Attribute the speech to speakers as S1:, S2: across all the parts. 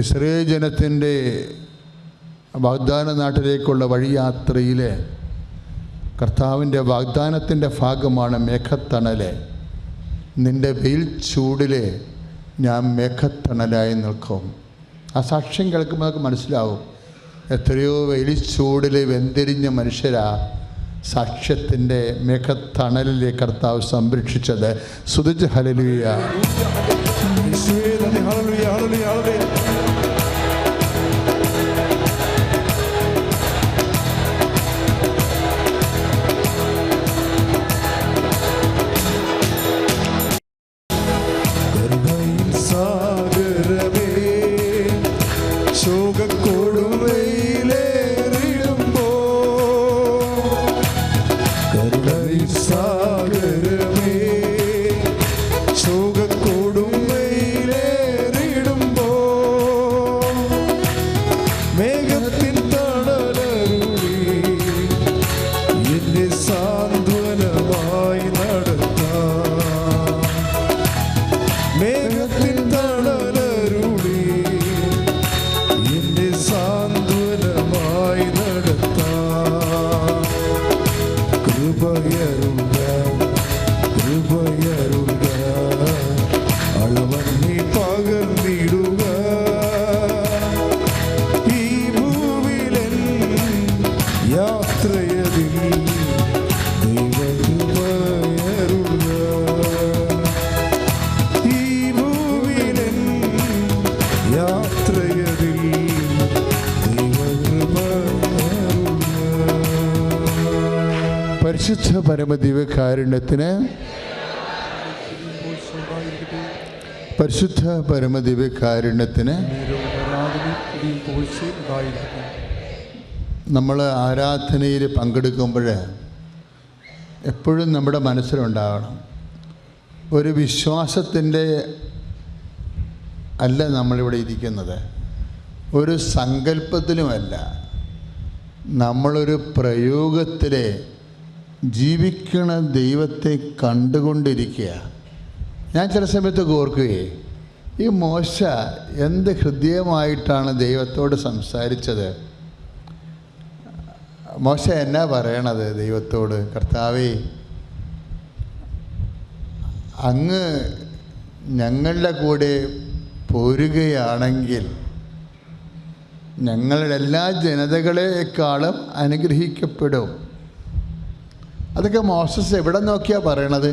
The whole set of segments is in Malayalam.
S1: ഇസ്രായേൽ ജനത്തിൻ്റെ വാഗ്ദാന നാട്ടിലേക്കുള്ള വഴിയാത്രയിൽ കർത്താവിൻ്റെ വാഗ്ദാനത്തിൻ്റെ ഭാഗമാണ് മേഘത്തണൽ. നിൻ്റെ വെയിൽ ചൂടിൽ ഞാൻ മേഘത്തണലായി നിൽക്കും. ആ സാക്ഷ്യം കേൾക്കുമ്പോൾ നമുക്ക് മനസ്സിലാവും എത്രയോ വെയിൽ ചൂടിൽ വെന്തിരിഞ്ഞ മനുഷ്യരാ സാക്ഷ്യത്തിൻ്റെ മേഘത്തണലിലെ കർത്താവ് സംരക്ഷിച്ചത്. സ്തുതിച്ച് ഹല്ലേലൂയ. പരിശുദ്ധ പരമദിവ്യകാരുണ്യത്തിന് പരിശുദ്ധ പരമദിവ്യകാരുണ്യത്തിന് നമ്മൾ ആരാധനയിൽ പങ്കെടുക്കുമ്പോൾ എപ്പോഴും നമ്മുടെ മനസ്സിലുണ്ടാകണം, ഒരു വിശ്വാസത്തിൻ്റെ അല്ല നമ്മളിവിടെ ഇരിക്കുന്നത്, ഒരു സങ്കല്പത്തിലുമല്ല, നമ്മളൊരു പ്രയോഗത്തിലെ ജീവിക്കണ ദൈവത്തെ കണ്ടുകൊണ്ടിരിക്കുക. ഞാൻ ചില സമയത്ത് ഓർക്കുകയെ, ഈ മോശ എന്ത് ഹൃദയമായിട്ടാണ് ദൈവത്തോട് സംസാരിച്ചത്. മോശ എന്നാ പറയണത് ദൈവത്തോട്? കർത്താവേ, അങ്ങ് ഞങ്ങളുടെ കൂടെ പോരുകയാണെങ്കിൽ ഞങ്ങളുടെ എല്ലാ ജനതകളെക്കാളും അനുഗ്രഹിക്കപ്പെടും. അതൊക്കെ മോശസ് എവിടെ നോക്കിയാണ് പറയണത്?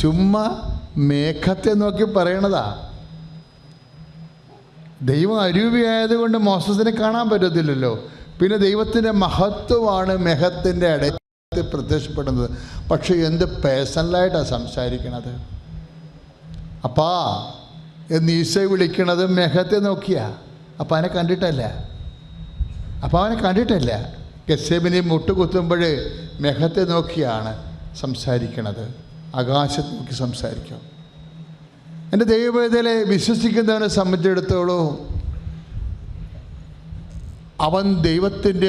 S1: ചുമ്മാ മേഘത്തെ നോക്കി പറയണതാ. ദൈവം അരൂപിയായതുകൊണ്ട് മോശസിനെ കാണാൻ പറ്റത്തില്ലല്ലോ. പിന്നെ ദൈവത്തിൻ്റെ മഹത്വമാണ് മേഘത്തിൻ്റെ ഇടയിൽ പ്രത്യക്ഷപ്പെടുന്നത്. പക്ഷെ എന്ത് പേഴ്സണലായിട്ടാണ് സംസാരിക്കണത്. അപ്പാ എന്ന് ഈശോ വിളിക്കണത് മേഘത്തെ നോക്കിയാ. അപ്പം അവനെ കണ്ടിട്ടല്ല. ഗെത്സേമനി മുട്ടുകുത്തുമ്പോൾ മേഘത്തെ നോക്കിയാണ് സംസാരിക്കണത്. ആകാശത്ത് നോക്കി സംസാരിക്കും. എൻ്റെ ദൈവവേദനയെ വിശ്വസിക്കുന്നവനെ സംബന്ധിച്ചിടത്തോളം അവൻ ദൈവത്തിൻ്റെ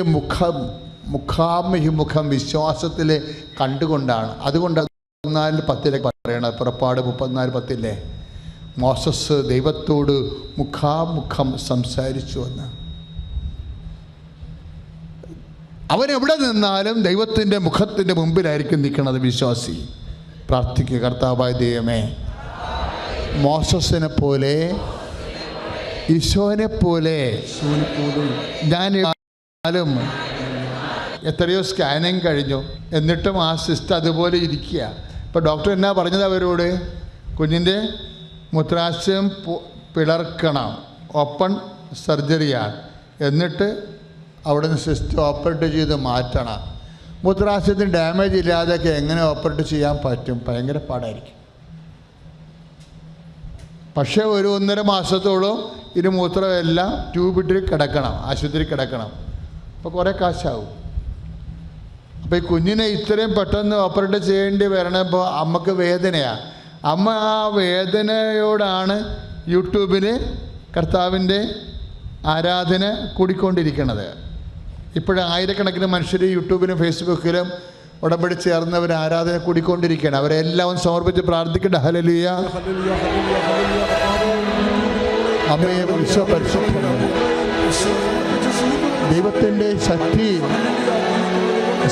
S1: മുഖം വിശ്വാസത്തിൽ കണ്ടുകൊണ്ടാണ്. അതുകൊണ്ട് 34:10 പറയണത്, പുറപ്പാട് 34:10 മോസസ് ദൈവത്തോട് മുഖാമുഖം സംസാരിച്ചു എന്ന്. അവൻ എവിടെ നിന്നാലും ദൈവത്തിൻ്റെ മുഖത്തിൻ്റെ മുമ്പിലായിരിക്കും നിൽക്കുന്നത് വിശ്വാസി. പ്രാർത്ഥിക്കുക, കർത്താവായ ദൈവമേ, മോസസിനെ പോലെ ഈശോനെ പോലെ ഞാൻ എത്രയോ സ്കാനിങ് കഴിഞ്ഞു, എന്നിട്ടും ആ സിസ്റ്റം അതുപോലെ ഇരിക്കുക. ഇപ്പോൾ ഡോക്ടർ എന്നാ പറഞ്ഞത് അവരോട്? കുഞ്ഞിൻ്റെ മൂത്രാശയം പിളർക്കണം, ഓപ്പൺ സർജറിയാണ്, എന്നിട്ട് അവിടെ നിന്ന് സിസ്റ്റം ഓപ്പറേറ്റ് ചെയ്ത് മാറ്റണം. മൂത്രാശയത്തിന് ഡാമേജ് ഇല്ലാതെയൊക്കെ എങ്ങനെ ഓപ്പറേറ്റ് ചെയ്യാൻ പറ്റും? ഭയങ്കര പാടായിരിക്കും. പക്ഷേ ഒരു 1.5 മാസത്തോളം ഇത് മൂത്രമെല്ലാം ട്യൂബിട്ട് കിടക്കണം, ആശുപത്രി കിടക്കണം. അപ്പോൾ കുറേ കാശാവും. അപ്പോൾ ഈ കുഞ്ഞിനെ ഇത്രയും പെട്ടെന്ന് ഓപ്പറേറ്റ് ചെയ്യേണ്ടി വരണപ്പോൾ അമ്മക്ക് വേദനയാണ്. അമ്മ ആ വേദനയോടാണ് യൂട്യൂബിൽ കർത്താവിൻ്റെ ആരാധന കൂടിക്കൊണ്ടിരിക്കുന്നത്. ഇപ്പോഴും ആയിരക്കണക്കിന് മനുഷ്യർ യൂട്യൂബിലും ഫേസ്ബുക്കിലും ഉടമ്പടി ചേർന്നവർ ആരാധന കൂടിക്കൊണ്ടിരിക്കുകയാണ്. അവരെല്ലാം സമർപ്പിച്ച് പ്രാർത്ഥിക്കട്ടെ. ഹല്ലേലൂയ. അമ്മയെ ദൈവത്തിൻ്റെ ശക്തി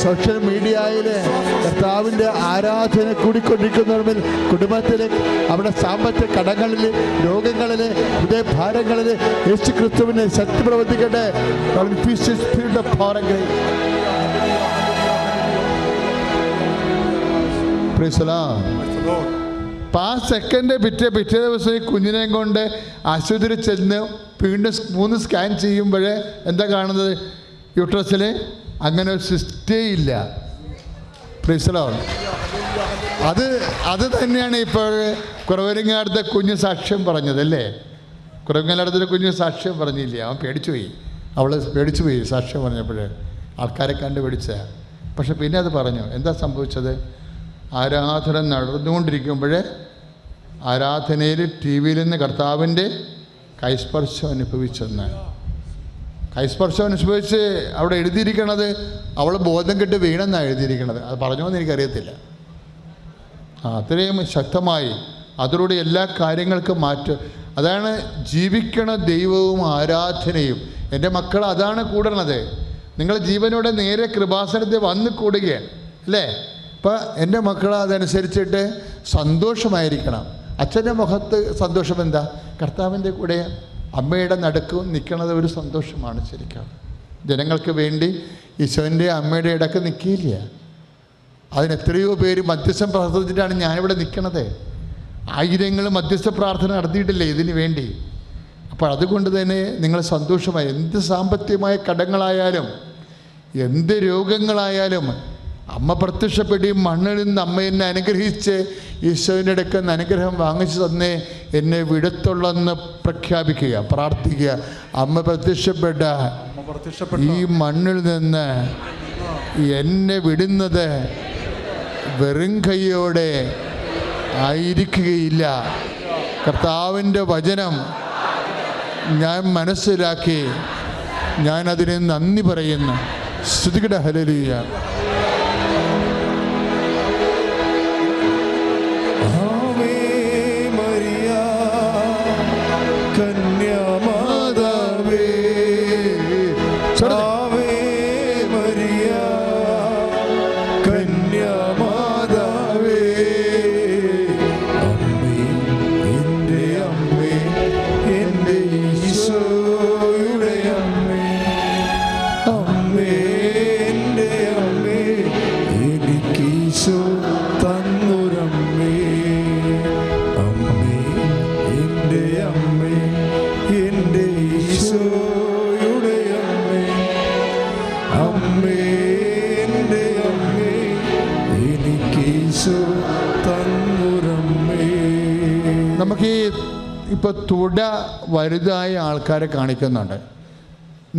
S1: സോഷ്യൽ മീഡിയയിലെ കർത്താവിൻ്റെ ആരാധന കൂടിക്കൊണ്ടിരിക്കുന്നവരിൽ കുടുംബത്തിലെ അവിടെ സാമ്പത്തിക കടങ്ങളിൽ, രോഗങ്ങളിൽ, ഹൃദയഭാരങ്ങളിൽ യേശു ക്രിസ്തുവിനെ ശക്തി പ്രവർത്തിക്കട്ടെ. ആ സെക്കൻഡ് പിറ്റേ ദിവസം ഈ കുഞ്ഞിനെയും കൊണ്ട് ആശുപത്രി ചെന്ന് വീണ്ടും 3 സ്കാൻ ചെയ്യുമ്പോൾ എന്താ കാണുന്നത്? യൂട്രസിൽ അങ്ങനെ ഒരു സിസ്റ്റേ ഇല്ല. അത് തന്നെയാണ് ഇപ്പോൾ കുറവരിങ്ങാടത്തെ കുഞ്ഞ് സാക്ഷ്യം പറഞ്ഞതല്ലേ? കുറവരിങ്ങാടത്തെ കുഞ്ഞ് സാക്ഷ്യം പറഞ്ഞില്ല. അവൻ പേടിച്ചുപോയി, അവൾ പേടിച്ചുപോയി സാക്ഷ്യം പറഞ്ഞപ്പോൾ. ആൾക്കാരെ കണ്ട് പേടിച്ച. പക്ഷെ പിന്നെ അത് പറഞ്ഞു. എന്താ സംഭവിച്ചത്? ആരാധന നടന്നുകൊണ്ടിരിക്കുമ്പോൾ ആരാധനയിൽ TV-യിൽ നിന്ന് കർത്താവിൻ്റെ കൈസ്പർശം അനുഭവിച്ചെന്ന്. കൈസ്പർശം അനുഭവിച്ച് അവിടെ എഴുതിയിരിക്കണത് അവൾ ബോധം കെട്ട് വീണെന്നാണ് എഴുതിയിരിക്കണത്. അത് പറഞ്ഞോന്ന് എനിക്കറിയത്തില്ല. അത്രയും ശക്തമായി അതിലൂടെ എല്ലാ കാര്യങ്ങൾക്കും മാറ്റം. അതാണ് ജീവിക്കണ ദൈവവും ആരാധനയും. എൻ്റെ മക്കൾ അതാണ് കൂടണത്. നിങ്ങൾ ജീവനോടെ നേരെ കൃപാസനത്തിൽ വന്ന് കൂടുകയാണ് അല്ലേ? അപ്പം എൻ്റെ മക്കൾ അതനുസരിച്ചിട്ട് സന്തോഷമായിരിക്കണം. അച്ഛൻ്റെ മുഖത്ത് സന്തോഷം എന്താ? കർത്താവിൻ്റെ കൂടെ അമ്മയുടെ നടുക്കും നിൽക്കണത് ഒരു സന്തോഷമാണ്. ശരിക്കും ജനങ്ങൾക്ക് വേണ്ടി ഈശോൻ്റെ അമ്മയുടെ ഇടക്ക് നിൽക്കില്ല. അതിനെത്രയോ പേര് മധ്യസ്ഥം പ്രാർത്ഥിച്ചിട്ടാണ് ഞാനിവിടെ നിൽക്കണത്. ആയിരങ്ങൾ മധ്യസ്ഥ പ്രാർത്ഥന നടത്തിയിട്ടില്ലേ ഇതിന് വേണ്ടി? അപ്പോൾ അതുകൊണ്ട് തന്നെ നിങ്ങൾ സന്തോഷമായി. എന്ത് സാമ്പത്തികമായ കടങ്ങളായാലും എന്ത് രോഗങ്ങളായാലും അമ്മ പ്രത്യക്ഷപ്പെടി മണ്ണിൽ നിന്ന് അമ്മ എന്നെ അനുഗ്രഹിച്ച് ഈശോയുടെ അടുക്കൽ നിന്ന് അനുഗ്രഹം വാങ്ങിച്ചു തന്നേ എന്നെ വിടത്തുള്ളെന്ന് പ്രഖ്യാപിക്കുക, പ്രാർത്ഥിക്കുക. അമ്മ പ്രത്യക്ഷപ്പെട്ട ഈ മണ്ണിൽ നിന്ന് എന്നെ വിടുന്നത് വെറും കൈയോടെ ആയിരിക്കുകയില്ല. കർത്താവിൻ്റെ വചനം ഞാൻ മനസ്സിലാക്കി ഞാനതിന് നന്ദി പറയുന്നു. സ്തുതിക്കട്ടെ. ഹല്ലേലൂയ. നമുക്ക് ഇപ്പോൾ തുട വലുതായ ആൾക്കാരെ കാണിക്കുന്നുണ്ട്.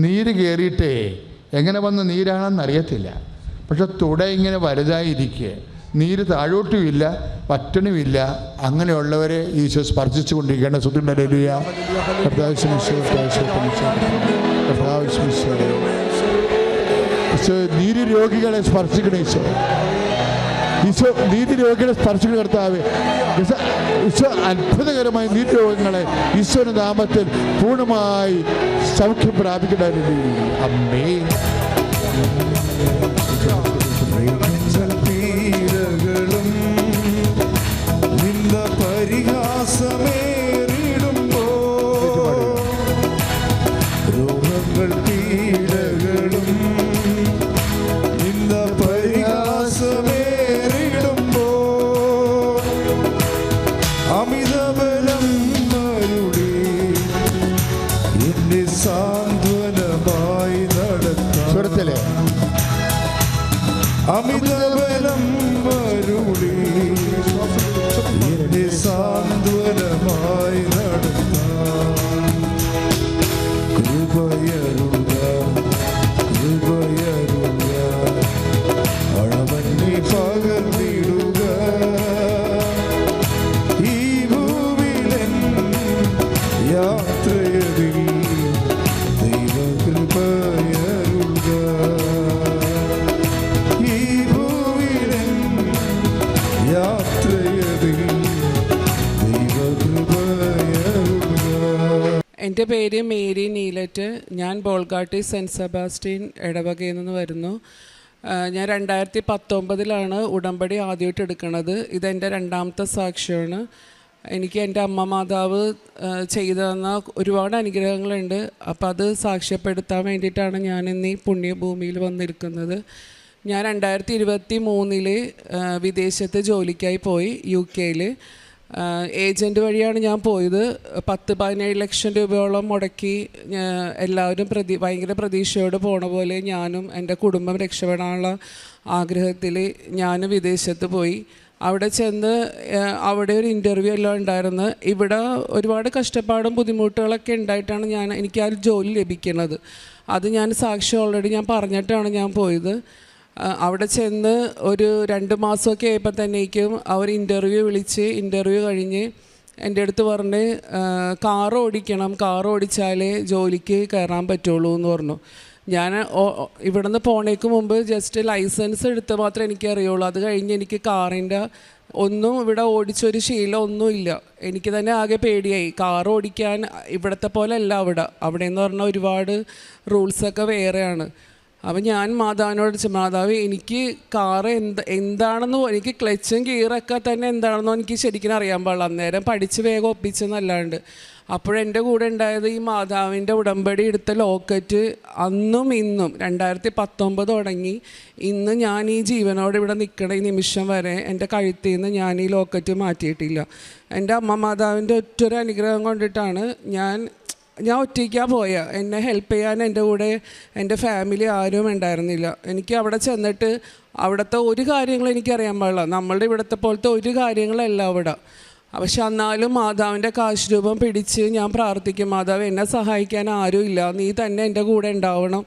S1: നീര് കയറിയിട്ടേ എങ്ങനെ വന്ന് നീരാണെന്ന് അറിയത്തില്ല. പക്ഷെ തുട ഇങ്ങനെ വലുതായിരിക്കുക, നീര് താഴോട്ടുമില്ല പറ്റണുമില്ല. അങ്ങനെയുള്ളവരെ ഈശോ സ്പർശിച്ചു കൊണ്ടിരിക്കേണ്ട. നീര് രോഗികളെ സ്പർശിക്കണ ഈശോ. ഈശോ നീതി രോഗികളെ സ്പർശിക്കുന്ന കർത്താവ്. ഈശോ അത്ഭുതകരമായ നീതി രോഗങ്ങളെ ഈശോയുടെ നാമത്തിൽ പൂർണ്ണമായി സൗഖ്യം പ്രാപിക്കട്ടെ. അമ്മേ
S2: എൻ്റെ പേര് മേരി നീലറ്റ്. ഞാൻ ബോൾഗാട്ടി സെൻറ്റ് സെബാസ്റ്റ്യൻ ഇടവകയിൽ നിന്ന് വരുന്നു. ഞാൻ 2019 ഉടമ്പടി ആദ്യമായിട്ട് എടുക്കുന്നത്. ഇതെൻ്റെ രണ്ടാമത്തെ സാക്ഷ്യമാണ്. എനിക്ക് എൻ്റെ അമ്മ മാതാവ് ചെയ്തു തന്ന ഒരുപാട് അനുഗ്രഹങ്ങളുണ്ട്. അപ്പോൾ അത് സാക്ഷ്യപ്പെടുത്താൻ വേണ്ടിയിട്ടാണ് ഞാൻ ഇന്ന് ഈ പുണ്യഭൂമിയിൽ വന്നിരിക്കുന്നത്. ഞാൻ 2023 വിദേശത്ത് ജോലിക്കായി പോയി, UK-യിൽ. ഏജൻറ്റ് വഴിയാണ് ഞാൻ പോയത്. 10-17 ലക്ഷം രൂപയോളം മുടക്കി എല്ലാവരും ഭയങ്കര പ്രതീക്ഷയോട് പോണ പോലെ ഞാനും എൻ്റെ കുടുംബം രക്ഷപ്പെടാനുള്ള ആഗ്രഹത്തിൽ ഞാനും വിദേശത്ത് പോയി. അവിടെ ചെന്ന് അവിടെ ഒരു ഇൻ്റർവ്യൂ എല്ലാം ഉണ്ടായിരുന്നു. ഇവിടെ ഒരുപാട് കഷ്ടപ്പാടും ബുദ്ധിമുട്ടുകളൊക്കെ ഉണ്ടായിട്ടാണ് എനിക്ക് ആ ജോലി ലഭിക്കുന്നത്. അത് ഞാൻ സാക്ഷി ഓൾറെഡി ഞാൻ പറഞ്ഞിട്ടാണ് ഞാൻ പോയത്. അവിടെ ചെന്ന് ഒരു 2 മാസമൊക്കെ ആയപ്പോൾ തന്നേക്കും അവർ ഇൻ്റർവ്യൂ കഴിഞ്ഞ് എൻ്റെ അടുത്ത് പറഞ്ഞ് കാർ ഓടിക്കണം, കാർ ഓടിച്ചാലേ ജോലിക്ക് കയറാൻ പറ്റുള്ളൂ എന്ന് പറഞ്ഞു. ഞാൻ ഇവിടുന്ന് പോണേക്ക് മുമ്പ് ജസ്റ്റ് ലൈസൻസ് എടുത്ത് മാത്രമേ എനിക്കറിയുള്ളൂ. അത് കഴിഞ്ഞ് എനിക്ക് കാറിൻ്റെ ഒന്നും ഇവിടെ ഓടിച്ചൊരു ശീലം ഒന്നുമില്ല. എനിക്ക് തന്നെ ആകെ പേടിയായി. കാർ ഓടിക്കാൻ ഇവിടുത്തെ പോലെ അല്ല അവിടെ എന്ന് പറഞ്ഞാൽ ഒരുപാട് റൂൾസൊക്കെ വേറെയാണ്. അപ്പം ഞാൻ മാതാവിനോട് മാതാവ് എനിക്ക് കാറ് എന്താണെന്ന് എനിക്ക് ക്ലച്ചും ഗിയറൊക്കെ തന്നെ എന്താണെന്നോ എനിക്ക് ശരിക്കും അറിയാൻ പാടില്ല. അന്നേരം പഠിച്ച് വേഗം ഒപ്പിച്ചെന്നല്ലാണ്ട്. അപ്പോഴെൻ്റെ കൂടെ ഉണ്ടായത് ഈ മാതാവിൻ്റെ ഉടമ്പടി എടുത്ത ലോക്കറ്റ് അന്നും ഇന്നും 2019 തുടങ്ങി ഇന്ന് ഞാൻ ഈ ജീവനോട് ഇവിടെ നിൽക്കണ ഈ നിമിഷം വരെ എൻ്റെ കഴുത്തിൽ നിന്ന് ഞാൻ ഈ ലോക്കറ്റ് മാറ്റിയിട്ടില്ല. എൻ്റെ അമ്മ മാതാവിൻ്റെ ഒറ്റൊരു അനുഗ്രഹം കൊണ്ടിട്ടാണ് ഞാൻ ഒറ്റയ്ക്കാണ് പോയ. എന്നെ ഹെൽപ്പ് ചെയ്യാൻ എൻ്റെ കൂടെ എൻ്റെ ഫാമിലി ആരും ഉണ്ടായിരുന്നില്ല. എനിക്ക് അവിടെ ചെന്നിട്ട് അവിടുത്തെ ഒരു കാര്യങ്ങളും എനിക്കറിയാൻ പാടില്ല. നമ്മളുടെ ഇവിടുത്തെ പോലത്തെ ഒരു കാര്യങ്ങളല്ല അവിടെ. പക്ഷെ എന്നാലും മാതാവിൻ്റെ കാശ് രൂപം പിടിച്ച് ഞാൻ പ്രാർത്ഥിക്കും, മാതാവ് എന്നെ സഹായിക്കാൻ ആരുമില്ല, നീ തന്നെ എൻ്റെ കൂടെ ഉണ്ടാവണം,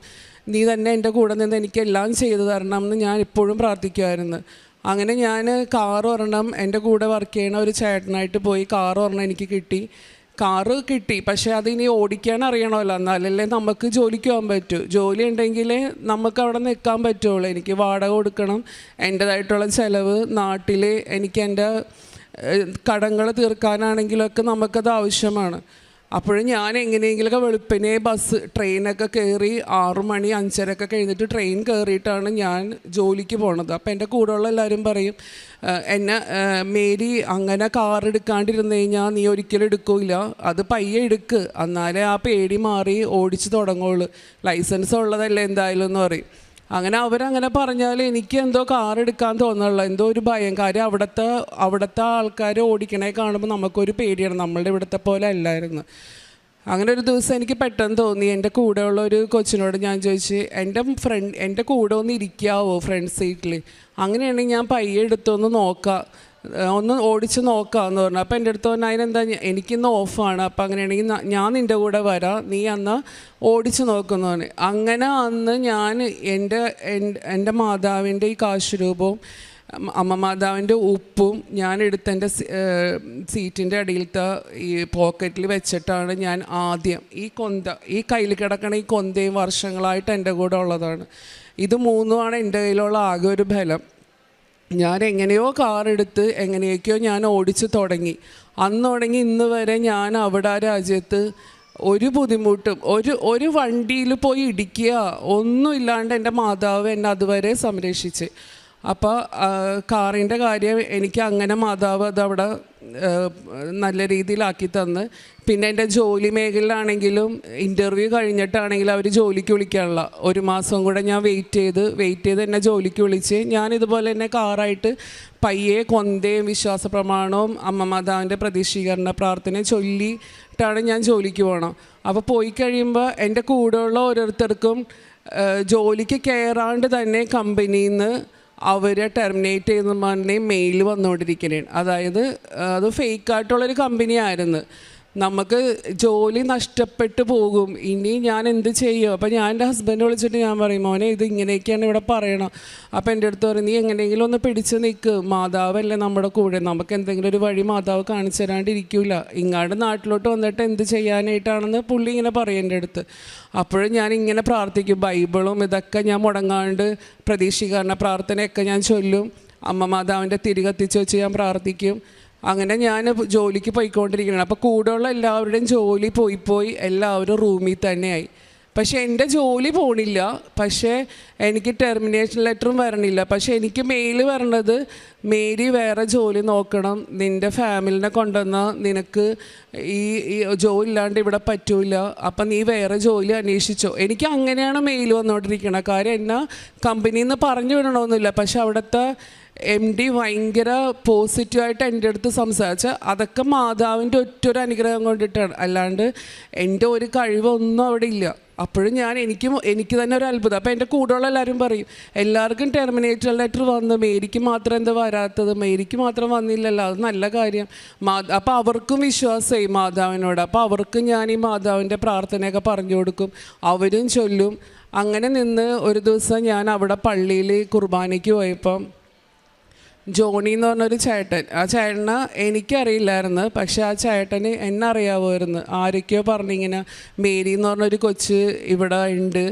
S2: നീ തന്നെ എൻ്റെ കൂടെ നിന്ന് എനിക്കെല്ലാം ചെയ്തു തരണം എന്ന് ഞാൻ ഇപ്പോഴും പ്രാർത്ഥിക്കുമായിരുന്നു. അങ്ങനെ ഞാൻ കാർ ഒരെണ്ണം എൻ്റെ കൂടെ വർക്ക് ചെയ്യണ ഒരു ചേട്ടനായിട്ട് പോയി കാർ ഒരെണ്ണം എനിക്ക് കിട്ടി. പക്ഷേ അതിനി ഓടിക്കാൻ അറിയണമല്ലോ, എന്നാലല്ലേ നമുക്ക് ജോലിക്ക് പോകാൻ പറ്റൂ. ജോലി ഉണ്ടെങ്കിൽ നമുക്ക് അവിടെ നിൽക്കാൻ പറ്റുള്ളൂ. എനിക്ക് വാടക കൊടുക്കണം, എൻ്റേതായിട്ടുള്ള ചിലവ്, നാട്ടിൽ എനിക്ക് എൻ്റെ കടങ്ങൾ തീർക്കാനാണെങ്കിലൊക്കെ നമുക്കത് ആവശ്യമാണ്. അപ്പോഴും ഞാൻ എങ്ങനെയെങ്കിലുമൊക്കെ വെളുപ്പിനെ ട്രെയിനൊക്കെ കയറി 6 മണി 5:30 കഴിഞ്ഞിട്ട് ട്രെയിൻ കയറിയിട്ടാണ് ഞാൻ ജോലിക്ക് പോണത്. അപ്പോൾ എൻ്റെ കൂടെയുള്ള എല്ലാവരും പറയും, എന്നെ മേരി അങ്ങനെ കാർ എടുക്കാണ്ടിരുന്നു കഴിഞ്ഞാൽ നീ ഒരിക്കലും എടുക്കില്ല, അത് പയ്യെ എടുക്ക്, എന്നാലേ ആ പേടി മാറി ഓടിച്ച് തുടങ്ങുള്ളൂ, ലൈസൻസ് ഉള്ളതല്ലേ എന്തായാലും എന്ന് പറയും. അങ്ങനെ അവരങ്ങനെ പറഞ്ഞാൽ എനിക്ക് എന്തോ കാർ എടുക്കാൻ തോന്നുന്നില്ല, എന്തോ ഒരു ഭയം. കാര്യം അവിടുത്തെ ആൾക്കാർ ഓടിക്കണേ കാണുമ്പോൾ നമുക്കൊരു പേടിയാണ്, നമ്മളുടെ ഇവിടുത്തെ പോലെ അല്ലായിരുന്നു. അങ്ങനെ ഒരു ദിവസം എനിക്ക് പെട്ടെന്ന് തോന്നി, എൻ്റെ കൂടെയുള്ള ഒരു കൊച്ചിനോട് ഞാൻ ചോദിച്ചു, എൻ്റെ കൂടെ ഒന്ന് ഇരിക്കാവോ ഫ്രണ്ട് സീറ്റിൽ, അങ്ങനെയാണെങ്കിൽ ഞാൻ പയ്യെ ഒന്ന് ഓടിച്ച് നോക്കാമെന്ന് പറഞ്ഞു. അപ്പോൾ എൻ്റെ അടുത്ത് പറഞ്ഞാൽ അതിനെന്താ, എനിക്കിന്ന് ഓഫാണ്, അപ്പം അങ്ങനെയാണെങ്കിൽ ഞാൻ നിൻ്റെ കൂടെ വരാം, നീ അന്ന് ഓടിച്ച് നോക്കുന്നു പറഞ്ഞു. അങ്ങനെ അന്ന് ഞാൻ എൻ്റെ മാതാവിൻ്റെ ഈ കാശ് രൂപവും അമ്മ മാതാവിൻ്റെ ഉപ്പും ഞാൻ എടുത്ത് എൻ്റെ സീറ്റിൻ്റെ അടിയിലത്തെ ഈ പോക്കറ്റിൽ വെച്ചിട്ടാണ് ഞാൻ ആദ്യം ഈ കയ്യിൽ കിടക്കണ ഈ കൊന്തയും വർഷങ്ങളായിട്ട് എൻ്റെ കൂടെ ഉള്ളതാണ്. ഇത് മൂന്നുമാണ് എൻ്റെ കയ്യിലുള്ള ആകെ ഒരു ബലം. ഞാൻ എങ്ങനെയോ കാറെടുത്ത് എങ്ങനെയൊക്കെയോ ഞാൻ ഓടിച്ച് തുടങ്ങി. അന്ന് തുടങ്ങി ഇന്ന് വരെ ഞാൻ അവിടെ ആ രാജ്യത്ത് ഒരു ബുദ്ധിമുട്ടും ഒരു വണ്ടിയിൽ പോയി ഇടിക്കുക ഒന്നുമില്ലാണ്ട് എൻ്റെ മാതാവ് എന്നെ അതുവരെ സംരക്ഷിച്ച്. അപ്പോൾ കാറിൻ്റെ കാര്യം എനിക്ക് അങ്ങനെ മാതാവ് അതവിടെ നല്ല രീതിയിലാക്കി തന്ന്. പിന്നെ എൻ്റെ ജോലി മേഖലയിലാണെങ്കിലും ഇൻ്റർവ്യൂ കഴിഞ്ഞിട്ടാണെങ്കിലും അവർ ജോലിക്ക് വിളിക്കാനുള്ള 1 മാസം കൂടെ ഞാൻ വെയിറ്റ് ചെയ്ത് എന്നെ ജോലിക്ക് വിളിച്ച് ഞാനിതുപോലെ തന്നെ കാറായിട്ട് പയ്യെ കൊന്തയും വിശ്വാസ പ്രമാണവും അമ്മ മാതാവിൻ്റെ പ്രതീക്ഷീകരണ പ്രാർത്ഥനയും ചൊല്ലിയിട്ടാണ് ഞാൻ ജോലിക്ക് പോകണം. അപ്പോൾ പോയി കഴിയുമ്പോൾ എൻ്റെ കൂടെയുള്ള ഓരോരുത്തർക്കും ജോലിക്ക് കയറാണ്ട് തന്നെ കമ്പനിയിൽ നിന്ന് അവരെ ടെർമിനേറ്റ് ചെയ്യുന്ന പറഞ്ഞ് മെയിൽ വന്നുകൊണ്ടിരിക്കുകയാണ്. അതായത് അത് ഫേക്കായിട്ടുള്ളൊരു കമ്പനി ആയിരുന്നു. നമുക്ക് ജോലി നഷ്ടപ്പെട്ടു പോകും, ഇനി ഞാൻ എന്ത് ചെയ്യും? അപ്പോൾ ഞാൻ എൻ്റെ ഹസ്ബൻഡ് വിളിച്ചിട്ട് ഞാൻ പറയും, മോനെ ഇത് ഇങ്ങനെയൊക്കെയാണ് ഇവിടെ പറയണം. അപ്പോൾ എൻ്റെ അടുത്ത് പറയും, നീ എങ്ങനെയെങ്കിലും ഒന്ന് പിടിച്ച് നിൽക്ക്, മാതാവല്ലേ നമ്മുടെ കൂടെ, നമുക്ക് എന്തെങ്കിലും ഒരു വഴി മാതാവ് കാണിച്ചു തരാണ്ടിരിക്കില്ല, ഇങ്ങാണ്ട് നാട്ടിലോട്ട് വന്നിട്ട് എന്ത് ചെയ്യാനായിട്ടാണെന്ന് പുള്ളി ഇങ്ങനെ പറയും എൻ്റെ അടുത്ത്. അപ്പോഴും ഞാൻ ഇങ്ങനെ പ്രാർത്ഥിക്കും, ബൈബിളും ഇതൊക്കെ ഞാൻ മുടങ്ങാണ്ട് പ്രതീക്ഷീകരണ പ്രാർത്ഥനയൊക്കെ ഞാൻ ചൊല്ലും. അമ്മ മാതാവിൻ്റെ തിരി കത്തിച്ച് വെച്ച് ഞാൻ പ്രാർത്ഥിക്കും. അങ്ങനെ ഞാൻ ജോലിക്ക് പോയിക്കൊണ്ടിരിക്കുകയാണ്. അപ്പോൾ കൂടെയുള്ള എല്ലാവരുടെയും ജോലി പോയി എല്ലാവരും റൂമിൽ തന്നെയായി. പക്ഷേ എൻ്റെ ജോലി പോണില്ല, പക്ഷേ എനിക്ക് ടെർമിനേഷൻ ലെറ്ററും വരണില്ല. പക്ഷേ എനിക്ക് മെയിൽ വരണത്, മേരി വേറെ ജോലി നോക്കണം, നിൻ്റെ ഫാമിലിനെ കൊണ്ടുവന്നാൽ നിനക്ക് ഈ ജോലി ഇല്ലാണ്ട് ഇവിടെ പറ്റൂല, അപ്പം നീ വേറെ ജോലി അന്വേഷിച്ചോ. എനിക്ക് അങ്ങനെയാണ് മെയിൽ വന്നുകൊണ്ടിരിക്കുന്നത്. കാര്യം എന്നാ കമ്പനിയിൽ നിന്ന് പറഞ്ഞു വിടണമെന്നില്ല, പക്ഷെ അവിടുത്തെ MD ഭയങ്കര പോസിറ്റീവായിട്ട് എൻ്റെ അടുത്ത് സംസാരിച്ച അതൊക്കെ മാതാവിൻ്റെ ഒറ്റൊരു അനുഗ്രഹം കൊണ്ടിട്ടാണ്, അല്ലാണ്ട് എൻ്റെ ഒരു കഴിവൊന്നും അവിടെ ഇല്ല. അപ്പോഴും എനിക്ക് തന്നെ ഒരു അത്ഭുതം. അപ്പോൾ എൻ്റെ കൂടെയുള്ള എല്ലാവരും പറയും, എല്ലാവർക്കും ടെർമിനേറ്റർ ലെറ്റർ വന്നു, മേരിക്ക് മാത്രം എന്താ വരാത്തത്, മേരിക്ക് മാത്രം വന്നില്ലല്ലോ, അത് നല്ല കാര്യം. അപ്പോൾ അവർക്കും വിശ്വാസമായി മാതാവിനോട്. അപ്പോൾ അവർക്ക് ഞാൻ ഈ മാതാവിൻ്റെ പ്രാർത്ഥനയൊക്കെ പറഞ്ഞു കൊടുക്കും, അവരും ചൊല്ലും. അങ്ങനെ നിന്ന് ഒരു ദിവസം ഞാൻ അവിടെ പള്ളിയിൽ കുർബാനയ്ക്ക് പോയപ്പം ജോണി എന്ന് പറഞ്ഞൊരു ചേട്ടൻ, ആ ചേട്ടനെ എനിക്കറിയില്ലായിരുന്നു, പക്ഷെ ആ ചേട്ടന് എന്നെ അറിയാമായിരുന്നു. ആരൊക്കെയോ പറഞ്ഞിങ്ങനെ മേരി എന്ന് പറഞ്ഞൊരു കൊച്ച് ഇവിടെ ഉണ്ട്,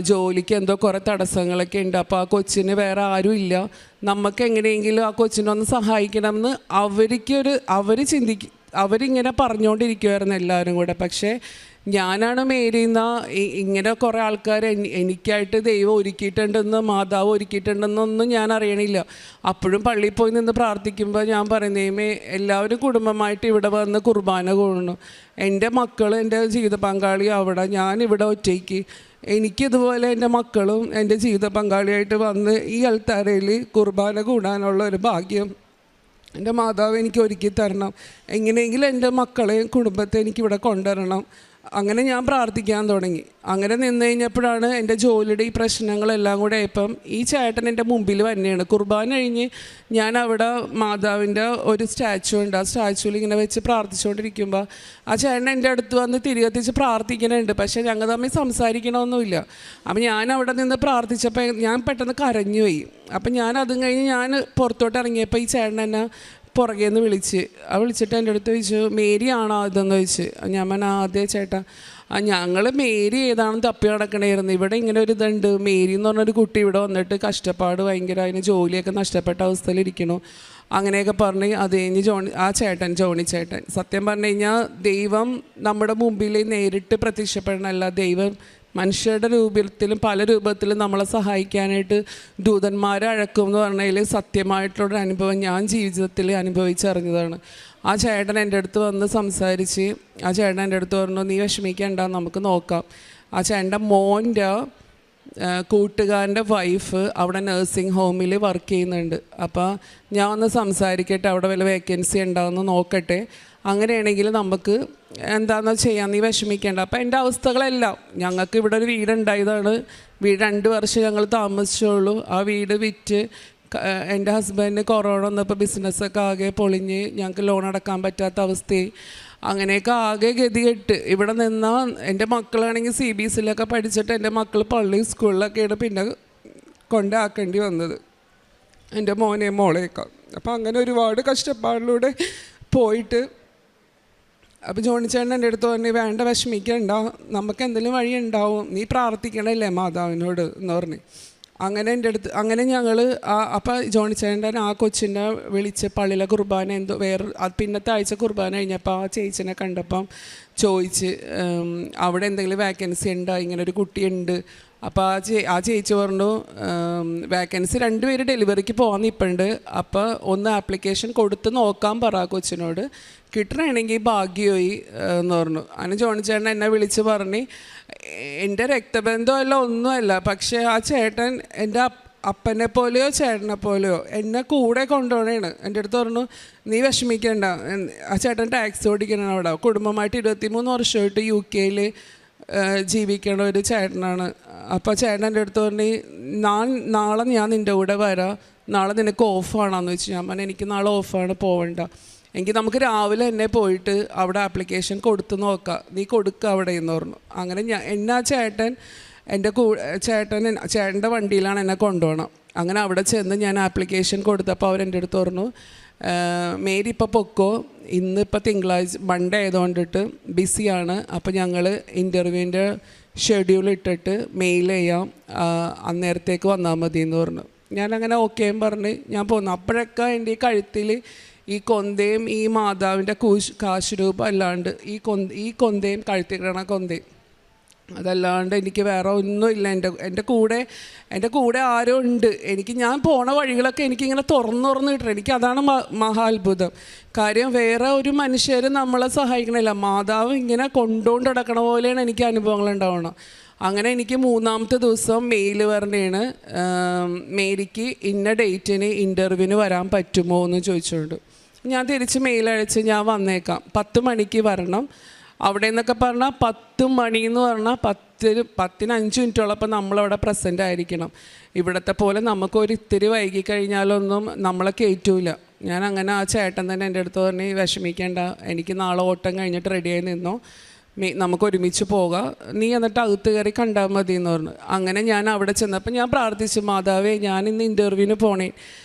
S2: ജോലിക്ക് എന്തോ കുറേ തടസ്സങ്ങളൊക്കെ ഉണ്ട്, അപ്പോൾ ആ കൊച്ചിന് വേറെ ആരും ഇല്ല, നമുക്ക് എങ്ങനെയെങ്കിലും ആ കൊച്ചിനൊന്ന് സഹായിക്കണമെന്ന് അവരിങ്ങനെ പറഞ്ഞുകൊണ്ടിരിക്കുമായിരുന്നു എല്ലാവരും കൂടെ. പക്ഷേ ഞാനാണ് മേരിന്ന ഇങ്ങനെ കുറേ ആൾക്കാർ എനിക്കായിട്ട് ദൈവം ഒരുക്കിയിട്ടുണ്ടെന്ന്, മാതാവ് ഒരുക്കിയിട്ടുണ്ടെന്നൊന്നും ഞാൻ അറിയണില്ല. അപ്പോഴും പള്ളിയിൽ പോയി നിന്ന് പ്രാർത്ഥിക്കുമ്പോൾ ഞാൻ പറയുന്നേമേ എല്ലാവരും കുടുംബമായിട്ട് ഇവിടെ വന്ന് കുർബാന കൊള്ളണം, എൻ്റെ മക്കൾ എൻ്റെ ജീവിത പങ്കാളി അവിടെ, ഞാനിവിടെ ഒറ്റയ്ക്ക്, എനിക്കിതുപോലെ എൻ്റെ മക്കളും എൻ്റെ ജീവിത പങ്കാളിയായിട്ട് വന്ന് ഈ അൾത്താരയിൽ കുർബാന കൂടാനുള്ള ഒരു ഭാഗ്യം എൻ്റെ മാതാവ് എനിക്ക് ഒരുക്കി തരണം, എങ്ങനെയെങ്കിലും എൻ്റെ മക്കളെയും കുടുംബത്തെ എനിക്കിവിടെ കൊണ്ടുവരണം. അങ്ങനെ ഞാൻ പ്രാർത്ഥിക്കാൻ തുടങ്ങി. അങ്ങനെ നിന്ന് കഴിഞ്ഞപ്പോഴാണ് എൻ്റെ ജോലിയുടെ ഈ പ്രശ്നങ്ങളെല്ലാം കൂടെ ആയപ്പം ഈ ചേട്ടൻ എൻ്റെ മുമ്പിൽ തന്നെയാണ്. കുർബാന കഴിഞ്ഞ് ഞാൻ അവിടെ മാതാവിൻ്റെ ഒരു സ്റ്റാച്ചു ഉണ്ട്, ആ സ്റ്റാച്ചുവിൽ ഇങ്ങനെ വെച്ച് പ്രാർത്ഥിച്ചുകൊണ്ടിരിക്കുമ്പോൾ ആ ചേട്ടൻ എൻ്റെ അടുത്ത് വന്ന് തിരികെത്തിച്ച് പ്രാർത്ഥിക്കണുണ്ട്. പക്ഷേ ഞങ്ങൾ തമ്മിൽ സംസാരിക്കണമൊന്നുമില്ല. അപ്പം ഞാൻ അവിടെ നിന്ന് പ്രാർത്ഥിച്ചപ്പോൾ ഞാൻ പെട്ടെന്ന് കരഞ്ഞുപോയി. അപ്പം ഞാൻ അതും കഴിഞ്ഞ് ഞാൻ പുറത്തോട്ട് ഇറങ്ങിയപ്പോൾ ഈ ചേട്ടൻ എന്നെ പുറകേന്ന് വിളിച്ചിട്ട് എൻ്റെ അടുത്ത് ചോദിച്ചു, മേരി ആണോ ഇതെന്ന് ചോദിച്ചു. ഞാൻ പറഞ്ഞ അതേ ചേട്ടാ, ഞങ്ങൾ മേരി ഏതാണെന്ന് തപ്പി നടക്കണമായിരുന്നു, ഇവിടെ ഇങ്ങനെ ഒരു ഇതുണ്ട്, മേരി എന്ന് പറഞ്ഞൊരു കുട്ടി ഇവിടെ വന്നിട്ട് കഷ്ടപ്പാട് ഭയങ്കര, അതിന് ജോലിയൊക്കെ നഷ്ടപ്പെട്ട അവസ്ഥയിലിരിക്കണു, അങ്ങനെയൊക്കെ പറഞ്ഞ് അത് കഴിഞ്ഞ് ജോണി ചേട്ടൻ സത്യം പറഞ്ഞു കഴിഞ്ഞാൽ ദൈവം നമ്മുടെ മുമ്പിൽ നേരിട്ട് പ്രത്യക്ഷപ്പെടണമല്ല, ദൈവം മനുഷ്യരുടെ രൂപത്തിലും പല രൂപത്തിലും നമ്മളെ സഹായിക്കാനായിട്ട് ദൂതന്മാരെ അഴക്കും എന്ന് പറഞ്ഞതിൽ സത്യമായിട്ടുള്ളൊരു അനുഭവം ഞാൻ ജീവിതത്തിൽ അനുഭവിച്ചറിഞ്ഞതാണ്. ആ ചേട്ടൻ എൻ്റെ അടുത്ത് വന്ന് സംസാരിച്ച് ആ ചേട്ടൻ എൻ്റെ അടുത്ത് പറഞ്ഞു, നീ വിഷമിക്കണ്ട, നമുക്ക് നോക്കാം. ആ ചേട്ടൻ്റെ മോൻ്റെ കൂട്ടുകാരൻ്റെ വൈഫ് അവിടെ നഴ്സിംഗ് ഹോമിൽ വർക്ക് ചെയ്യുന്നുണ്ട്, അപ്പോൾ ഞാൻ ഒന്ന് സംസാരിക്കട്ടെ, അവിടെ വല്ല വേക്കൻസി ഉണ്ടാകുമെന്ന് നോക്കട്ടെ, അങ്ങനെയാണെങ്കിൽ നമുക്ക് എന്താണെന്ന് ചെയ്യാം, നീ വിഷമിക്കേണ്ട. അപ്പോൾ എൻ്റെ അവസ്ഥകളെല്ലാം, ഞങ്ങൾക്ക് ഇവിടെ ഒരു വീടുണ്ടായതാണ്, 2 വർഷം ഞങ്ങൾ താമസിച്ചുള്ളൂ. ആ വീട് വിറ്റ് എൻ്റെ ഹസ്ബൻഡിന് കൊറോണ വന്നപ്പോൾ ബിസിനസ്സൊക്കെ ആകെ പൊളിഞ്ഞ് ഞങ്ങൾക്ക് ലോൺ അടക്കാൻ പറ്റാത്ത അവസ്ഥയായി. അങ്ങനെയൊക്കെ ആകെ ഗതികെട്ട് ഇവിടെ നിന്നാൽ എൻ്റെ മക്കളാണെങ്കിൽ CBSE പഠിച്ചിട്ട് എൻ്റെ മക്കൾ പള്ളി സ്കൂളിലൊക്കെയാണ് പിന്നെ കൊണ്ടാക്കേണ്ടി വന്നത്, എൻ്റെ മോളെയൊക്കെ. അപ്പോൾ അങ്ങനെ ഒരുപാട് കഷ്ടപ്പാടിലൂടെ പോയിട്ട് അപ്പോൾ ജോണിച്ചേട്ടൻ എൻ്റെ അടുത്ത് പറഞ്ഞു, വേണ്ട വിഷമിക്കണ്ട, നമുക്ക് എന്തെങ്കിലും വഴി ഉണ്ടാവും, നീ പ്രാർത്ഥിക്കണല്ലേ മാതാവിനോട് എന്ന് പറഞ്ഞു. അങ്ങനെ ഞങ്ങൾ അപ്പോൾ ജോണിച്ചേട്ടൻ ആ കൊച്ചിനെ വിളിച്ച് പള്ളിയിലെ കുർബാന എന്തോ പിന്നത്തെ ആഴ്ച കുർബാന കഴിഞ്ഞപ്പോൾ ആ ചേച്ചിനെ കണ്ടപ്പം ചോദിച്ച് അവിടെ എന്തെങ്കിലും വേക്കൻസി ഉണ്ടോ, ഇങ്ങനൊരു കുട്ടിയുണ്ട്. അപ്പോൾ ആ ചേച്ചി പറഞ്ഞു, വേക്കൻസി 2 പേര് ഡെലിവറിക്ക് പോകാൻ നിൽപ്പുണ്ട്, അപ്പോൾ ഒന്ന് ആപ്ലിക്കേഷൻ കൊടുത്ത് നോക്കാൻ പറ കൊച്ചിനോട്, കിട്ടണമെങ്കിൽ ഭാഗ്യമായി എന്ന് പറഞ്ഞു. അങ്ങനെ ജോണിച്ചേട്ടൻ എന്നെ വിളിച്ച് പറഞ്ഞ്, എൻ്റെ രക്തബന്ധമല്ല ഒന്നുമല്ല, പക്ഷേ ആ ചേട്ടൻ എൻ്റെ അപ്പനെ പോലെയോ ചേട്ടനെ പോലെയോ എന്നെ കൂടെ കൊണ്ടുപോകണേണ്. എൻ്റെ അടുത്ത് പറഞ്ഞു, നീ വിഷമിക്കേണ്ട, ആ ചേട്ടൻ ടാക്സി ഓടിക്കണം അവിടെ, കുടുംബമായിട്ട് 23 വർഷമായിട്ട് UK ജീവിക്കണ ഒരു ചേട്ടനാണ്. അപ്പോൾ ചേട്ടൻ എൻ്റെ അടുത്ത് പറഞ്ഞു, നാളെ ഞാൻ നിൻ്റെ കൂടെ വരാം, നാളെ നിനക്ക് ഓഫാണെന്ന് വെച്ചു. ഞാൻ പറഞ്ഞു, എനിക്ക് നാളെ ഓഫാണ്, പോവണ്ട, എങ്കിൽ നമുക്ക് രാവിലെ തന്നെ പോയിട്ട് അവിടെ ആപ്ലിക്കേഷൻ കൊടുത്ത് നോക്കാം, നീ കൊടുക്കുക അവിടെ എന്ന് പറഞ്ഞു. അങ്ങനെ എന്നെ ആ ചേട്ടൻ ചേട്ടൻ്റെ വണ്ടിയിലാണ് എന്നെ കൊണ്ടുപോകണം. അങ്ങനെ അവിടെ ചെന്ന് ഞാൻ ആപ്ലിക്കേഷൻ കൊടുത്തപ്പോൾ അവരെൻ്റെ അടുത്ത് പറഞ്ഞു, മേരി ഇപ്പോൾ പൊക്കോ, ഇന്നിപ്പോൾ തിങ്കളാഴ്ച മൺഡേ ആയതുകൊണ്ടിട്ട് ബിസിയാണ്, അപ്പോൾ ഞങ്ങൾ ഇൻ്റർവ്യൂവിൻ്റെ ഷെഡ്യൂൾ ഇട്ടിട്ട് മെയിൽ ചെയ്യാം, അന്നേരത്തേക്ക് വന്നാൽ മതി എന്ന് പറഞ്ഞു. ഞാനങ്ങനെ ഓക്കേയും പറഞ്ഞ് ഞാൻ പോന്നു. അപ്പോഴൊക്കെ എൻ്റെ ഈ കഴുത്തിൽ ഈ കൊന്തയും ഈ മാതാവിൻ്റെ കാശുരൂപം അല്ലാണ്ട് ഈ കൊന്തയും കഴുത്തിൽ കിടണ കൊന്തയും അതല്ലാണ്ട് എനിക്ക് വേറെ ഒന്നുമില്ല. എൻ്റെ കൂടെ ആരോ ഉണ്ട്. ഞാൻ പോണ വഴികളൊക്കെ എനിക്കിങ്ങനെ തുറന്നു കിട്ടണം. എനിക്കതാണ് മഹാത്ഭുതം. കാര്യം വേറെ ഒരു മനുഷ്യർ നമ്മളെ സഹായിക്കണില്ല. മാതാവ് ഇങ്ങനെ കൊണ്ടുകൊണ്ട് നടക്കണ പോലെയാണ് എനിക്ക് അനുഭവങ്ങൾ ഉണ്ടാവണം. അങ്ങനെ എനിക്ക് 3-ാമത്തെ ദിവസം മെയിൽ പറഞ്ഞാണ്, മേരിക്ക് ഇന്ന ഡേറ്റിന് ഇൻ്റർവ്യൂവിന് വരാൻ പറ്റുമോ എന്ന് ചോദിച്ചുകൊണ്ട് ഞാൻ തിരിച്ച് മെയിൽ അയച്ച് ഞാൻ വന്നേക്കാം, 10 മണിക്ക് വരണം. അവിടെ നിന്നൊക്കെ പറഞ്ഞാൽ 10 മണിയെന്ന് പറഞ്ഞാൽ 10-5 മിനിറ്റോളപ്പം നമ്മളവിടെ പ്രസൻ്റ് ആയിരിക്കണം. ഇവിടത്തെ പോലെ നമുക്കൊരു ഇത്തിരി വൈകി കഴിഞ്ഞാലൊന്നും നമ്മളെ കയറ്റൂല. ഞാൻ അങ്ങനെ ആ ചേട്ടൻ തന്നെ എൻ്റെ അടുത്ത് പറഞ്ഞ് വിഷമിക്കേണ്ട, എനിക്ക് നാളെ ഓട്ടം കഴിഞ്ഞിട്ട് റെഡിയായി നിന്നോ, നമുക്ക് ഒരുമിച്ച് പോകാം, നീ എന്നിട്ട് അകത്ത് കയറി കണ്ടാൽ മതി എന്ന് പറഞ്ഞു. അങ്ങനെ ഞാൻ അവിടെ ചെന്നപ്പോൾ ഞാൻ പ്രാർത്ഥിച്ചു, മാതാവേ ഞാൻ ഇന്ന് ഇൻ്റർവ്യൂവിന് പോണേ,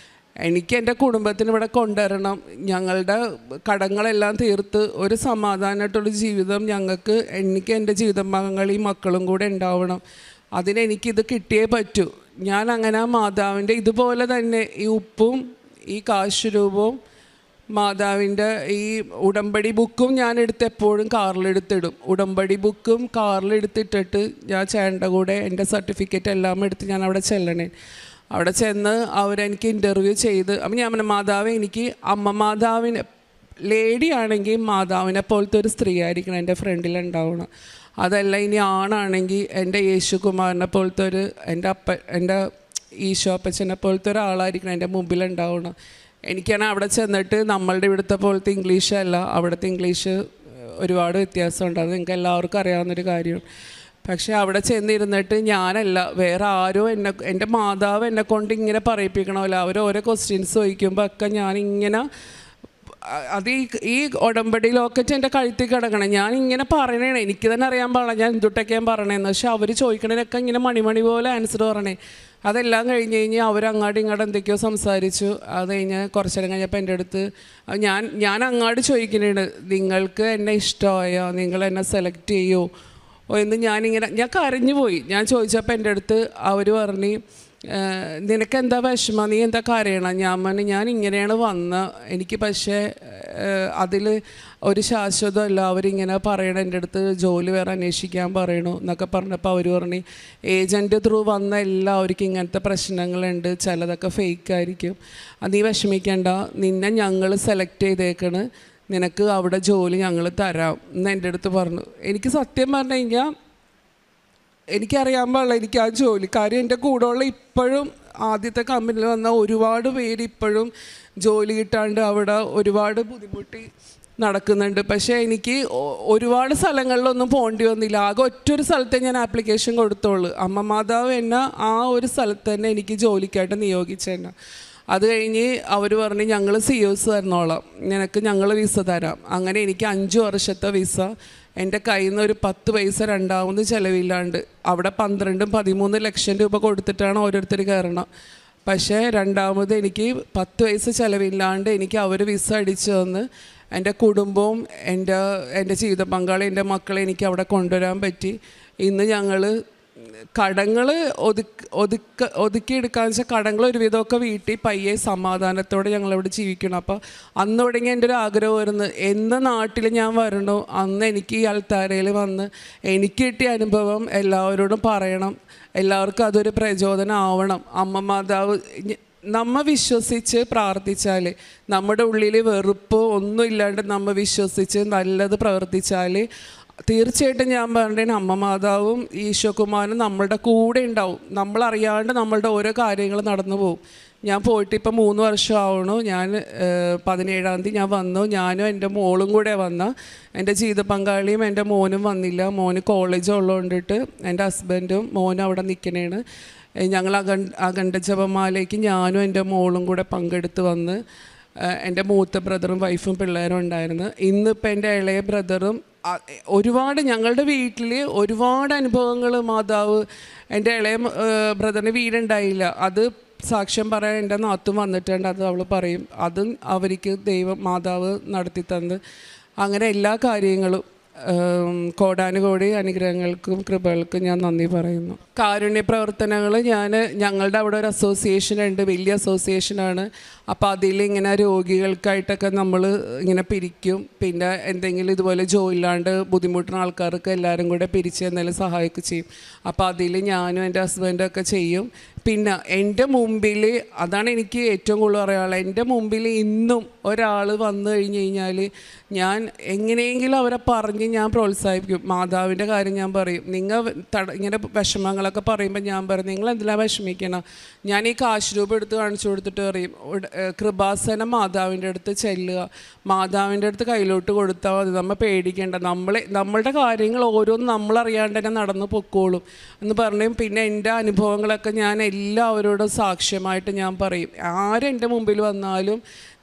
S2: എനിക്ക് എൻ്റെ കുടുംബത്തിന് ഇവിടെ കൊണ്ടുവരണം, ഞങ്ങളുടെ കടങ്ങളെല്ലാം തീർത്ത് ഒരു സമാധാനമായിട്ടുള്ള ജീവിതം എനിക്ക് എൻ്റെ ജീവിത പങ്കാളിയും മക്കളും കൂടെ ഉണ്ടാവണം, അതിനെനിക്കിത് കിട്ടിയേ പറ്റൂ. ഞാൻ അങ്ങനെ മാതാവിൻ്റെ ഇതുപോലെ തന്നെ ഈ ഉപ്പും ഈ കാശുരൂപവും മാതാവിൻ്റെ ഈ ഉടമ്പടി ബുക്കും ഞാൻ എപ്പോഴും കാറിലെടുത്തിടും. ഉടമ്പടി ബുക്കും കാറിലെടുത്തിട്ടിട്ട് ഞാൻ ചേട്ടൻ്റെ കൂടെ എൻ്റെ സർട്ടിഫിക്കറ്റ് എല്ലാം എടുത്ത് ഞാൻ അവിടെ ചെല്ലണേ. അവിടെ ചെന്ന് അവരെനിക്ക് ഇൻ്റർവ്യൂ ചെയ്ത് അപ്പം ഞാൻ പറഞ്ഞു, മാതാവ് എനിക്ക് മാതാവിനെ ലേഡി ആണെങ്കിൽ മാതാവിനെ പോലത്തെ ഒരു സ്ത്രീ ആയിരിക്കണം എൻ്റെ ഫ്രണ്ടിലുണ്ടാവണം, അതല്ല ഇനി ആണാണെങ്കിൽ എൻ്റെ യേശുകുമാരനെ പോലത്തെ എൻ്റെ ഈശോ അപ്പച്ചനെ പോലത്തെ ഒരാളായിരിക്കണം എൻ്റെ മുമ്പിലുണ്ടാവണം. എനിക്കാണെങ്കിൽ അവിടെ ചെന്നിട്ട് നമ്മളുടെ ഇവിടുത്തെ പോലത്തെ ഇംഗ്ലീഷ് അല്ല, അവിടുത്തെ ഇംഗ്ലീഷ് ഒരുപാട് വ്യത്യാസമുണ്ട്, അത് നിങ്ങൾക്ക് എല്ലാവർക്കും അറിയാവുന്നൊരു കാര്യമാണ്. പക്ഷേ അവിടെ ചെന്നിരുന്നിട്ട് ഞാനല്ല വേറെ ആരോ എൻ്റെ മാതാവ് എന്നെ കൊണ്ട് ഇങ്ങനെ പറയിപ്പിക്കണമല്ലോ, അവർ ഓരോ ക്വസ്റ്റ്യൻസ് ചോദിക്കുമ്പോൾ ഒക്കെ ഞാനിങ്ങനെ അത് ഈ ഉടമ്പടി ലോക്കറ്റ് എൻ്റെ കഴുത്തിൽ കിടക്കണം, ഞാനിങ്ങനെ പറയണേ, എനിക്ക് തന്നെ അറിയാൻ പാടില്ല ഞാൻ എന്തുട്ടൊക്കെയാണ് പറയണേന്ന്. പക്ഷെ അവർ ചോദിക്കണതിനൊക്കെ ഇങ്ങനെ മണിമണി പോലെ ആൻസർ പറയണേ. അതെല്ലാം കഴിഞ്ഞ് അവരങ്ങാടും ഇങ്ങോട്ട് എന്തൊക്കെയോ സംസാരിച്ചു. അത് കഴിഞ്ഞ് കുറച്ച് നേരം കഴിഞ്ഞപ്പോൾ എൻ്റെ അടുത്ത് ഞാൻ അങ്ങാട് ചോദിക്കുന്നുണ്ട്, നിങ്ങൾക്ക് എന്നെ ഇഷ്ടമായോ, നിങ്ങൾ എന്നെ സെലക്ട് ചെയ്യുമോ എന്ന് ഞാൻ കരഞ്ഞു പോയി. ഞാൻ ചോദിച്ചപ്പോൾ എൻ്റെ അടുത്ത് അവർ പറഞ്ഞ്, നിനക്കെന്താ വിഷമം, നീ എന്താ കരയണം? ഞാൻ പറഞ്ഞു, ഞാൻ ഇങ്ങനെയാണ് എനിക്ക് പക്ഷേ അതിൽ ഒരു ശാശ്വതമല്ല, അവരിങ്ങനെ പറയണം, എൻ്റെ അടുത്ത് ജോലി വേറെ അന്വേഷിക്കാൻ പറയണു എന്നൊക്കെ പറഞ്ഞപ്പോൾ അവർ പറഞ്ഞു, ഏജൻറ്റ് ത്രൂ വന്ന എല്ലാവർക്കും ഇങ്ങനത്തെ പ്രശ്നങ്ങളുണ്ട്, ചിലതൊക്കെ ഫേക്കായിരിക്കും, നീ വിഷമിക്കേണ്ട, നിന്നെ ഞങ്ങൾ സെലക്ട് ചെയ്തേക്കണ്, നിനക്ക് അവിടെ ജോലി ഞങ്ങൾ തരാം എന്ന് എൻ്റെ അടുത്ത് പറഞ്ഞു. എനിക്ക് സത്യം പറഞ്ഞു കഴിഞ്ഞാൽ എനിക്കറിയാൻ പാടില്ല എനിക്ക് ആ ജോലി. കാര്യം എൻ്റെ കൂടെയുള്ള ഇപ്പോഴും ആദ്യത്തെ കമ്പനിയിൽ വന്ന ഒരുപാട് പേര് ഇപ്പോഴും ജോലി കിട്ടാണ്ട് അവിടെ ഒരുപാട് ബുദ്ധിമുട്ടി നടക്കുന്നുണ്ട്. പക്ഷേ എനിക്ക് ഒരുപാട് സ്ഥലങ്ങളിലൊന്നും പോകേണ്ടി വന്നില്ല. ആകെ ഒറ്റൊരു സ്ഥലത്തെ ഞാൻ ആപ്ലിക്കേഷൻ കൊടുത്തോളൂ. മാതാവ് എന്നെ ആ ഒരു സ്ഥലത്ത് തന്നെ എനിക്ക് ജോലിക്കായിട്ട് നിയോഗിച്ചെന്നെ. അത് കഴിഞ്ഞ് അവർ പറഞ്ഞ്, ഞങ്ങൾ COS തരണോളാം, ഞങ്ങൾ വിസ തരാം. അങ്ങനെ എനിക്ക് 5 വർഷത്തെ വിസ എൻ്റെ കയ്യിൽ നിന്ന് ഒരു 10 പൈസ രണ്ടാമത് ചിലവില്ലാണ്ട് അവിടെ 12-13 ലക്ഷം രൂപ കൊടുത്തിട്ടാണ് ഓരോരുത്തർ കയറണം. പക്ഷേ രണ്ടാമത് എനിക്ക് 10 പൈസ ചിലവില്ലാണ്ട് എനിക്ക് അവർ വിസ അടിച്ചു തന്ന് എൻ്റെ കുടുംബവും എൻ്റെ ജീവിത പങ്കാളി എൻ്റെ മക്കളെ എനിക്ക് അവിടെ കൊണ്ടുവരാൻ പറ്റി. ഇന്ന് ഞങ്ങൾ കടങ്ങൾ ഒതുക്കിയെടുക്കാന്ന് വെച്ചാൽ കടങ്ങൾ ഒരുവിധമൊക്കെ വീട്ടിൽ പയ്യെ സമാധാനത്തോടെ ഞങ്ങളിവിടെ ജീവിക്കണം. അപ്പോൾ അന്ന് തുടങ്ങി എൻ്റെ ഒരു ആഗ്രഹമായിരുന്നു, എന്ന് നാട്ടിൽ ഞാൻ വരണോ അന്ന് എനിക്ക് ഈ അൾത്താരയിൽ വന്ന് എനിക്ക് കിട്ടിയ അനുഭവം എല്ലാവരോടും പറയണം, എല്ലാവർക്കും അതൊരു പ്രചോദനം ആവണം. മാതാവ് നമ്മ വിശ്വസിച്ച് പ്രാർത്ഥിച്ചാൽ, നമ്മുടെ ഉള്ളിൽ വെറുപ്പ് ഒന്നുമില്ലാണ്ട് നമ്മൾ വിശ്വസിച്ച് നല്ലത് പ്രവർത്തിച്ചാൽ തീർച്ചയായിട്ടും ഞാൻ പറഞ്ഞ മാതാവും ഈശോകുമാരനും നമ്മളുടെ കൂടെ ഉണ്ടാവും. നമ്മളറിയാണ്ട് നമ്മളുടെ ഓരോ കാര്യങ്ങൾ നടന്നു പോകും. ഞാൻ പോയിട്ട് ഇപ്പം 3 വർഷം ആവണു. ഞാൻ 17-ാം തീയതി ഞാൻ വന്നു. ഞാനും എൻ്റെ മോളും കൂടെ എൻ്റെ ജീവിത പങ്കാളിയും എൻ്റെ മോനും വന്നില്ല. മോന് കോളേജ് ഉള്ളതുകൊണ്ടിട്ട് എൻ്റെ ഹസ്ബൻഡും മോനും അവിടെ നിൽക്കണേണ്. ഞങ്ങൾ അഖണ്ഡ ജപമാലയ്ക്ക് ഞാനും എൻ്റെ മോളും കൂടെ പങ്കെടുത്ത് വന്ന്. എൻ്റെ മൂത്ത ബ്രദറും വൈഫും പിള്ളേരും ഉണ്ടായിരുന്നു. ഇന്നിപ്പോൾ എൻ്റെ ഇളയ ബ്രദറും ഒരുപാട് ഞങ്ങളുടെ വീട്ടിൽ ഒരുപാട് അനുഭവങ്ങൾ മാതാവ്. എൻ്റെ ഇളയ ബ്രദറിന് വീടുണ്ടായില്ല, അത് സാക്ഷ്യം പറയാൻ എൻ്റെ നാത്തും വന്നിട്ടുണ്ട്, അത് അവൾ പറയും. അതും അവർക്ക് മാതാവ് നടത്തി തന്ന്. അങ്ങനെ എല്ലാ കാര്യങ്ങളും കോടാനുകോടി അനുഗ്രഹങ്ങൾക്കും കൃപകൾക്കും ഞാൻ നന്ദി പറയുന്നു. കാരുണ്യ പ്രവർത്തനങ്ങൾ ഞങ്ങളുടെ അവിടെ ഒരു അസോസിയേഷൻ ഉണ്ട്, വലിയ അസോസിയേഷനാണ്. അപ്പോൾ അതിലിങ്ങനെ രോഗികൾക്കായിട്ടൊക്കെ നമ്മൾ ഇങ്ങനെ പിരിക്കും. പിന്നെ എന്തെങ്കിലും ഇതുപോലെ ജോലിയില്ലാണ്ട് ബുദ്ധിമുട്ടുന്ന ആൾക്കാർക്ക് എല്ലാവരും കൂടെ പിരിച്ച് എന്തെങ്കിലും സഹായിക്കുകയും ചെയ്യും. അപ്പോൾ അതിൽ ഞാനും എൻ്റെ ഹസ്ബൻഡൊക്കെ ചെയ്യും. പിന്നെ എൻ്റെ മുമ്പിൽ, അതാണ് എനിക്ക് ഏറ്റവും കൂടുതൽ പറയാനുള്ളത്, എൻ്റെ മുമ്പിൽ ഇന്നും ഒരാൾ വന്നു കഴിഞ്ഞ് കഴിഞ്ഞാൽ ഞാൻ എങ്ങനെയെങ്കിലും അവരെ പറഞ്ഞ് ഞാൻ പ്രോത്സാഹിപ്പിക്കും. മാതാവിൻ്റെ കാര്യം ഞാൻ പറയും. ഇങ്ങനെ വിഷമങ്ങളൊക്കെ പറയുമ്പോൾ ഞാൻ പറയും, നിങ്ങൾ എന്തിനാണ് വിഷമിക്കണം? ഞാൻ ഈ കാശ് രൂപ എടുത്ത് കാണിച്ചു കൊടുത്തിട്ട് പറയും, കൃപാസനം മാതാവിൻ്റെ അടുത്ത് ചെല്ലുക, മാതാവിൻ്റെ അടുത്ത് കയ്യിലോട്ട് കൊടുത്താൽ മതി, നമ്മൾ പേടിക്കേണ്ട, നമ്മളുടെ കാര്യങ്ങൾ ഓരോന്നും നമ്മളറിയാണ്ട് തന്നെ നടന്നു പൊക്കോളും എന്ന് പറയും. പിന്നെ എൻ്റെ അനുഭവങ്ങളൊക്കെ ഞാൻ എല്ലാവരോടും സാക്ഷ്യമായിട്ട് ഞാൻ പറയും. ആരെൻ്റെ മുമ്പിൽ വന്നാലും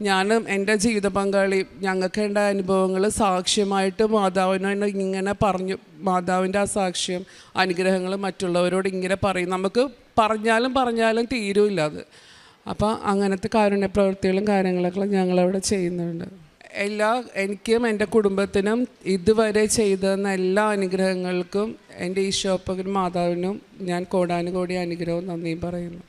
S2: ഞാനും എൻ്റെ ജീവിത പങ്കാളി ഞങ്ങൾക്ക് എൻ്റെ അനുഭവങ്ങൾ സാക്ഷ്യമായിട്ട് മാതാവിനോട് ഇങ്ങനെ പറഞ്ഞു, മാതാവിൻ്റെ ആ സാക്ഷ്യം അനുഗ്രഹങ്ങൾ മറ്റുള്ളവരോട് ഇങ്ങനെ പറയും. നമുക്ക് പറഞ്ഞാലും തീരുമില്ല അത്. അപ്പോൾ അങ്ങനത്തെ കാരുണ്യ പ്രവൃത്തികളും കാര്യങ്ങളൊക്കെ ഞങ്ങളവിടെ ചെയ്യുന്നുണ്ട്. എനിക്കും എൻ്റെ കുടുംബത്തിനും ഇതുവരെ ചെയ്തെന്ന എല്ലാ അനുഗ്രഹങ്ങൾക്കും എൻ്റെ ഈശോപ്പനും മാതാവിനും ഞാൻ കോടാനുകോടി അനുഗ്രഹവും നന്ദിയും പറയുന്നു.